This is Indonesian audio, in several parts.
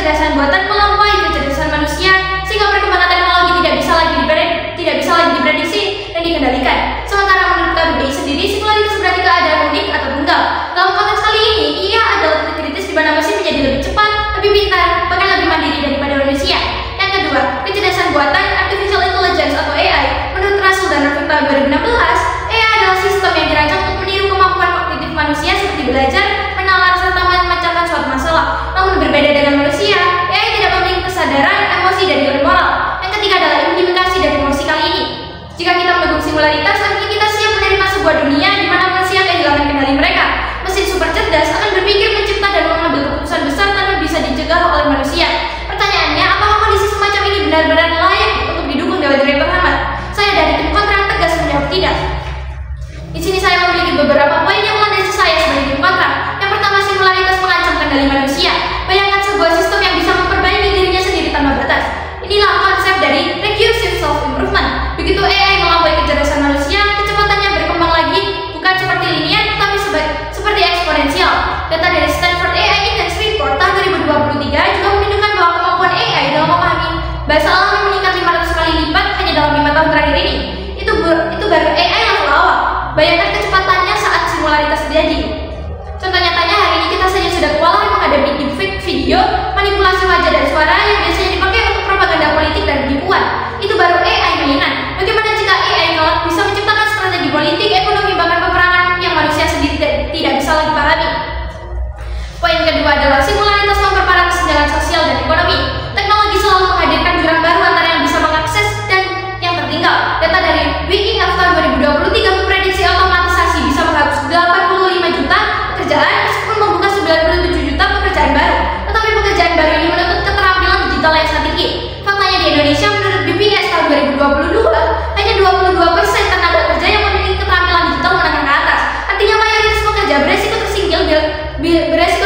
kecerdasan buatan melampaui kecerdasan manusia, sehingga perkembangan teknologi tidak bisa lagi diprediksi dan dikendalikan. Sementara menurut KBBI sendiri, singularitas berarti keadaan unik atau tunggal. Dalam konteks kali ini, ia adalah titik kritis di mana mesin menjadi lebih cepat, lebih pintar, bahkan lebih mandiri daripada manusia. Yang kedua, kecerdasan buatan artificial intelligence atau AI. Menurut Russell dan Rovick tahun 2016, AI adalah sistem yang dirancang untuk meniru kemampuan kognitif manusia seperti belajar, menalar, serta memecahkan suatu masalah. Namun berbeda dengan manusia, AI tidak memiliki kesadaran, emosi, dan nilai moral. Yang ketiga adalah implementasi dari emosi kali ini. Jika kita mendukung singularitas, artinya kita siap menerima sebuah dunia di mana manusia kehilangan kendali mereka. Mesin super cerdas akan berpikir, mencipta, dan mengambil keputusan besar tanpa bisa dicegah oleh manusia. Pertanyaannya, apakah kondisi semacam ini benar-benar layak untuk didukung oleh Direktur Ahmad? Saya dari tim kontra tegas menjawab tidak. Di sini saya memiliki beberapa poin yang melandasi saya sebagai tim kontra. Yang pertama, singularitas mengancam kendali manusia. Bayangkan sebuah sistem yang bisa memperbaiki dirinya sendiri tanpa batas. Inilah konsep dari recursive self-improvement. Begitu AI melampaui kecerdasan manusia, kecepatannya berkembang lagi bukan seperti linear, tetapi seperti eksponensial. Data dari Stanford AI Index Report tahun 2023 juga menunjukkan bahwa kemampuan AI dalam memahami bahasa alami meningkat 500 kali lipat hanya dalam 5 tahun terakhir ini. Itu baru AI level awal. Bayangkan kecepatannya saat singularitas terjadi. Contoh nyatanya, hari ini kita saja sudah kewalahan menghadapi deepfake video, manipulasi wajah dan suara yang biasanya dipakai untuk propaganda politik dan penipuan. Itu baru AI mainan. Bagaimana jika AI kelak bisa menciptakan strategi politik, ekonomi, bahkan peperangan yang manusia sendiri tidak bisa lagi pahami? Poin kedua adalah singularitas memperparah kesenjangan sosial dan ekonomi. Teknologi selalu menghadirkan jurang baru antara yang bisa mengakses dan yang tertinggal. Data dari WIF tahun 2023 memprediksi otomatisasi bisa menghapus 85 juta pekerjaan meskipun membuka 97 juta pekerjaan baru. Tetapi pekerjaan baru ini menuntut keterampilan digital yang sangat tinggi. Faktanya di Indonesia menurut BPS tahun 2022 hanya 22% tenaga kerja yang memiliki keterampilan digital menengah ke atas. Artinya mayoritas pekerja beresiko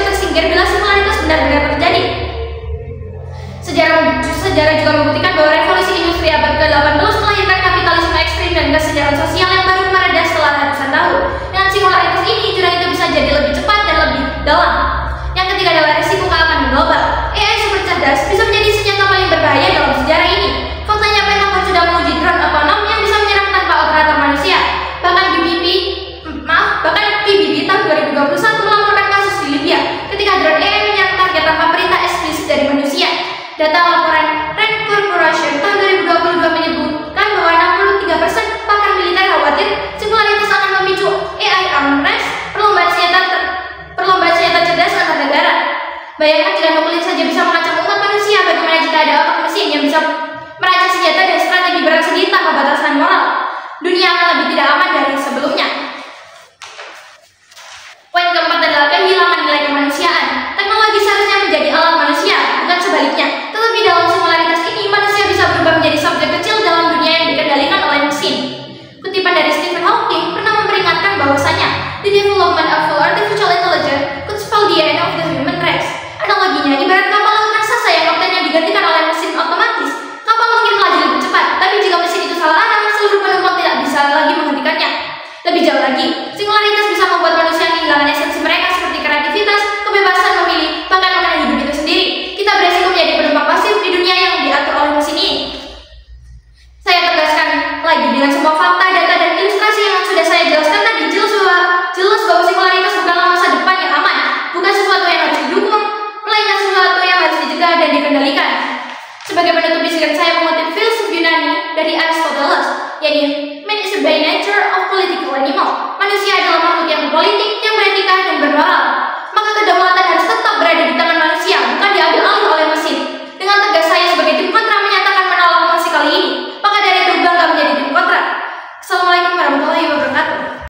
tersingkir bila singularitas benar-benar terjadi. Sejarah juga membuktikan bahwa revolusi industri abad ke-18 melahirkan kapitalisme ekstrim dan kesenjangan sosial yang baru mereda setelah ratusan tahun. Dengan singularitas ini, jurang itu bisa jadi lebih cepat dan lebih dalam. Yang ketiga adalah risiko keamanan global. AI super cerdas bisa menjadi senjata paling berbahaya dalam sejarah ini. Faktanya, Pentagon sudah menguji drone otonom yang bisa menyerang tanpa operator manusia. Bahkan PBB tahun 2021 melaporkan kasus di Libya ketika drone AI menyerang target tanpa perintah eksplisit dari manusia. Data laporan Rand Corporation tahun 2022 menyebutkan bahwa 63% pakar militer khawatir singularitas akan memicu AI arms race, perlombaan senjata cerdas antar negara. Bayangkan jika nuklir saja bisa mengancam umat manusia, bagaimana jika ada otak mesin yang bisa merancang senjata dan strategi perang sendiri tanpa batasan moral? Dunia akan lebih tidak aman dari sebelumnya. Poin keempat adalah kehilangan nilai kemanusiaan. Teknologi seharusnya menjadi alat manusia, bukan sebaliknya. Tetapi dalam singularitas ini, manusia bisa berubah menjadi subjek kecil dalam dunia yang dikendalikan oleh mesin. Kutipan dari Stephen Hawking pernah memperingatkan bahwasanya the development of full artificial intelligence could spell the end of the human race. Analoginya, ibarat kapal laut raksasa yang kaptennya digantikan oleh mesin otomatis. Kapal mungkin melaju lebih cepat, tapi jika mesin itu salah arah, seluruh penumpang tidak bisa lagi menghentikannya. Lebih jauh lagi, singularitas bisa membuat manusia kehilangan esensi mereka seperti kreativitas, kebebasan memilih, bahkan mengenai hidup itu sendiri. Kita beresiko menjadi penumpang pasif di dunia yang diatur oleh mesin ini. Saya tegaskan lagi dengan semua fakta, data, dan ilustrasi yang sudah saya jelaskan tadi, jelas bahwa singularitas bukanlah masa depan yang aman, bukan sesuatu yang harus didukung, melainkan sesuatu yang harus dicegah dan dikendalikan. Sebagai penutup bisikan saya mengutip filsuf Yunani dari Aristoteles, yaitu man is by nature of political animal. Manusia